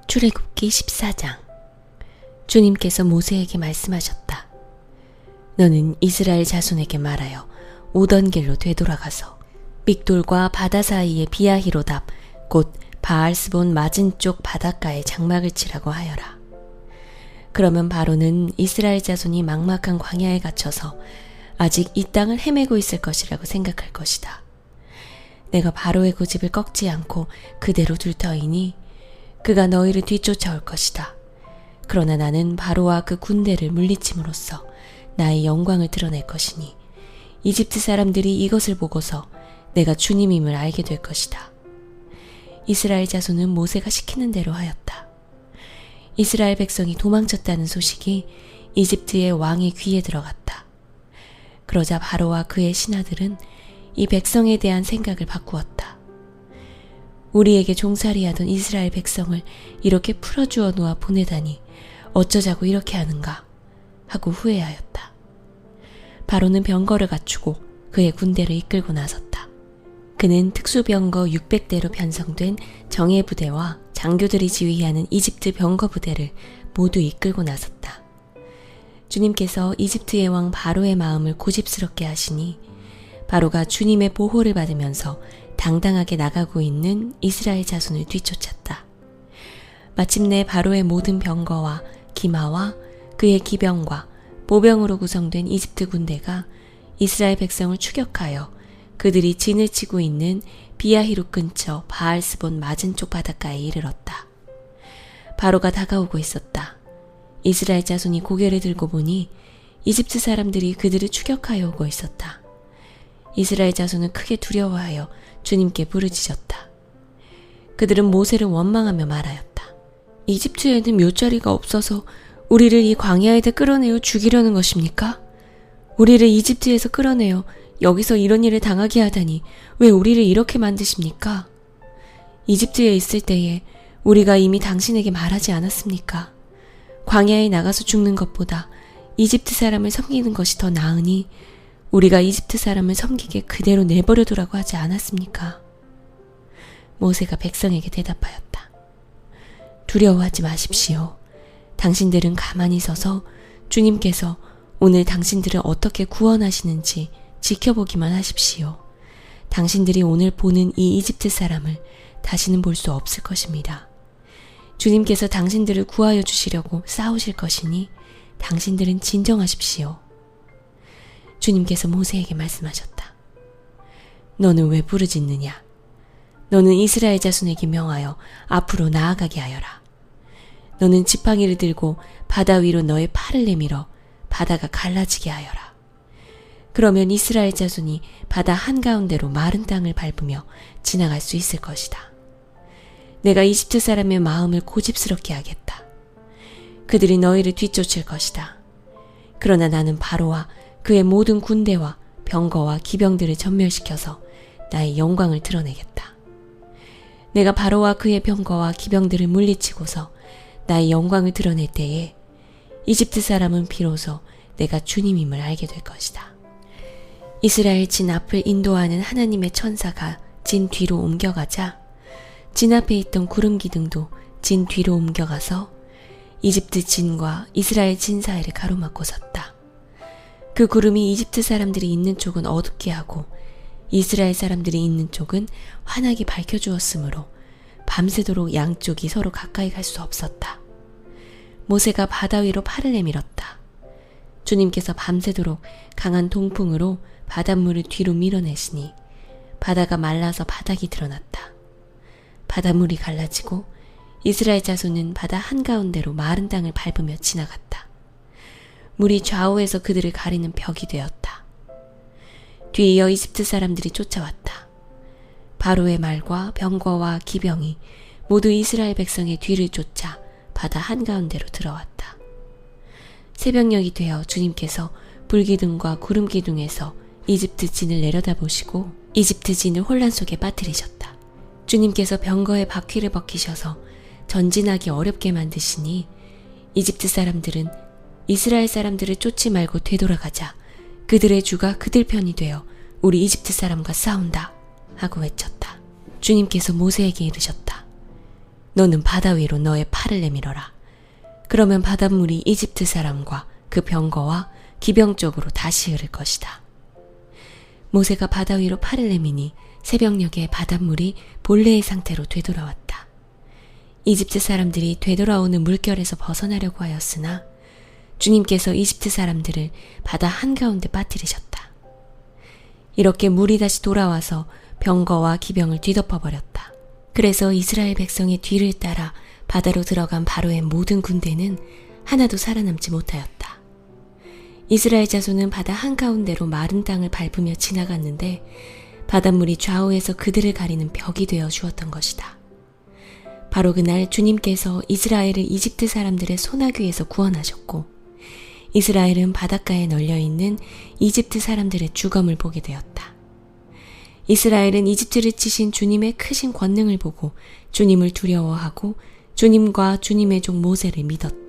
출애굽기 14장. 주님께서 모세에게 말씀하셨다. 너는 이스라엘 자손에게 말하여 오던 길로 되돌아가서 믹돌과 바다 사이의 비아히로답 곧 바알스본 맞은쪽 바닷가에 장막을 치라고 하여라. 그러면 바로는 이스라엘 자손이 막막한 광야에 갇혀서 아직 이 땅을 헤매고 있을 것이라고 생각할 것이다. 내가 바로의 고집을 꺾지 않고 그대로 둘 터이니 그가 너희를 뒤쫓아올 것이다. 그러나 나는 바로와 그 군대를 물리침으로써 나의 영광을 드러낼 것이니 이집트 사람들이 이것을 보고서 내가 주님임을 알게 될 것이다. 이스라엘 자손은 모세가 시키는 대로 하였다. 이스라엘 백성이 도망쳤다는 소식이 이집트의 왕의 귀에 들어갔다. 그러자 바로와 그의 신하들은 이 백성에 대한 생각을 바꾸었다. 우리에게 종살이하던 이스라엘 백성을 이렇게 풀어주어 놓아 보내다니 어쩌자고 이렇게 하는가 하고 후회하였다. 바로는 병거를 갖추고 그의 군대를 이끌고 나섰다. 그는 특수병거 600대로 편성된 정예부대와 장교들이 지휘하는 이집트 병거부대를 모두 이끌고 나섰다. 주님께서 이집트의 왕 바로의 마음을 고집스럽게 하시니 바로가 주님의 보호를 받으면서 당당하게 나가고 있는 이스라엘 자손을 뒤쫓았다. 마침내 바로의 모든 병거와 기마와 그의 기병과 보병으로 구성된 이집트 군대가 이스라엘 백성을 추격하여 그들이 진을 치고 있는 비아히롯 근처 바알스본 맞은쪽 바닷가에 이르렀다. 바로가 다가오고 있었다. 이스라엘 자손이 고개를 들고 보니 이집트 사람들이 그들을 추격하여 오고 있었다. 이스라엘 자손은 크게 두려워하여 주님께 부르짖었다. 그들은 모세를 원망하며 말하였다. 이집트에는 묘자리가 없어서 우리를 이 광야에다 끌어내어 죽이려는 것입니까? 우리를 이집트에서 끌어내어 여기서 이런 일을 당하게 하다니 왜 우리를 이렇게 만드십니까? 이집트에 있을 때에 우리가 이미 당신에게 말하지 않았습니까? 광야에 나가서 죽는 것보다 이집트 사람을 섬기는 것이 더 나으니 우리가 이집트 사람을 섬기게 그대로 내버려 두라고 하지 않았습니까? 모세가 백성에게 대답하였다. 두려워하지 마십시오. 당신들은 가만히 서서 주님께서 오늘 당신들을 어떻게 구원하시는지 지켜보기만 하십시오. 당신들이 오늘 보는 이 이집트 사람을 다시는 볼 수 없을 것입니다. 주님께서 당신들을 구하여 주시려고 싸우실 것이니 당신들은 진정하십시오. 주님께서 모세에게 말씀하셨다. 너는 왜 부르짖느냐? 너는 이스라엘 자손에게 명하여 앞으로 나아가게 하여라. 너는 지팡이를 들고 바다 위로 너의 팔을 내밀어 바다가 갈라지게 하여라. 그러면 이스라엘 자손이 바다 한가운데로 마른 땅을 밟으며 지나갈 수 있을 것이다. 내가 이집트 사람의 마음을 고집스럽게 하겠다. 그들이 너희를 뒤쫓을 것이다. 그러나 나는 바로와 그의 모든 군대와 병거와 기병들을 전멸시켜서 나의 영광을 드러내겠다. 내가 바로와 그의 병거와 기병들을 물리치고서 나의 영광을 드러낼 때에 이집트 사람은 비로소 내가 주님임을 알게 될 것이다. 이스라엘 진 앞을 인도하는 하나님의 천사가 진 뒤로 옮겨가자 진 앞에 있던 구름 기둥도 진 뒤로 옮겨가서 이집트 진과 이스라엘 진 사이를 가로막고 섰다. 그 구름이 이집트 사람들이 있는 쪽은 어둡게 하고 이스라엘 사람들이 있는 쪽은 환하게 밝혀주었으므로 밤새도록 양쪽이 서로 가까이 갈 수 없었다. 모세가 바다 위로 팔을 내밀었다. 주님께서 밤새도록 강한 동풍으로 바닷물을 뒤로 밀어내시니 바다가 말라서 바닥이 드러났다. 바닷물이 갈라지고 이스라엘 자손은 바다 한가운데로 마른 땅을 밟으며 지나갔다. 물이 좌우에서 그들을 가리는 벽이 되었다. 뒤이어 이집트 사람들이 쫓아왔다. 바로의 말과 병거와 기병이 모두 이스라엘 백성의 뒤를 쫓아 바다 한가운데로 들어왔다. 새벽녘이 되어 주님께서 불기둥과 구름기둥에서 이집트 진을 내려다보시고 이집트 진을 혼란 속에 빠뜨리셨다. 주님께서 병거의 바퀴를 벗기셔서 전진하기 어렵게 만드시니 이집트 사람들은 이스라엘 사람들을 쫓지 말고 되돌아가자 그들의 주가 그들 편이 되어 우리 이집트 사람과 싸운다 하고 외쳤다. 주님께서 모세에게 이르셨다. 너는 바다 위로 너의 팔을 내밀어라. 그러면 바닷물이 이집트 사람과 그 병거와 기병 쪽으로 다시 흐를 것이다. 모세가 바다 위로 팔을 내미니 새벽녘에 바닷물이 본래의 상태로 되돌아왔다. 이집트 사람들이 되돌아오는 물결에서 벗어나려고 하였으나 주님께서 이집트 사람들을 바다 한가운데 빠뜨리셨다. 이렇게 물이 다시 돌아와서 병거와 기병을 뒤덮어버렸다. 그래서 이스라엘 백성의 뒤를 따라 바다로 들어간 바로의 모든 군대는 하나도 살아남지 못하였다. 이스라엘 자손은 바다 한가운데로 마른 땅을 밟으며 지나갔는데 바닷물이 좌우에서 그들을 가리는 벽이 되어 주었던 것이다. 바로 그날 주님께서 이스라엘을 이집트 사람들의 소나귀에서 구원하셨고 이스라엘은 바닷가에 널려있는 이집트 사람들의 죽음을 보게 되었다. 이스라엘은 이집트를 치신 주님의 크신 권능을 보고 주님을 두려워하고 주님과 주님의 종 모세를 믿었다.